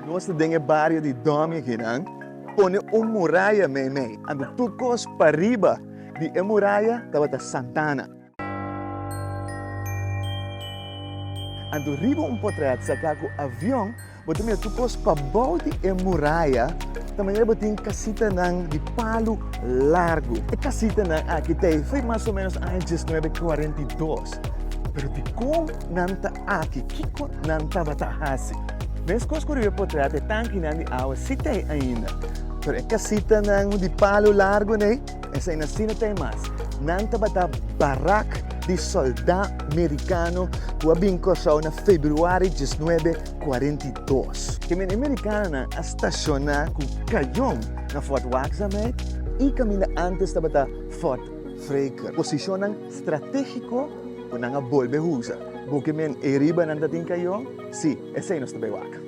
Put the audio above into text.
Nós temos barrio de Domi aqui, não? Põe muralha me. Ando tucos para riba de muralha da Santana. Ando riba potret sacar com avião, botar me tucos para baixo de muralha. Também eu botar casita de palo largo. A casita aqui foi mais ou menos em 1942. Pero de como nanta aqui, kiko nanta batahasi. Mas coisas que eu potrei tanque de água se tem ainda. Pero a casita de palo largo, né? Essa ainda sim tem mais. Nanta bata barraca de soldado americano que abincou na fevereiro de 1942. Que a americana estacionou com canhão na Fort Waakzaamheid e caminha antes da bata Fort Freker. Posicionam estratégico para não volver a usar. Porque men eriba nanta tem canhão? Sim, essa é nossa bewaca.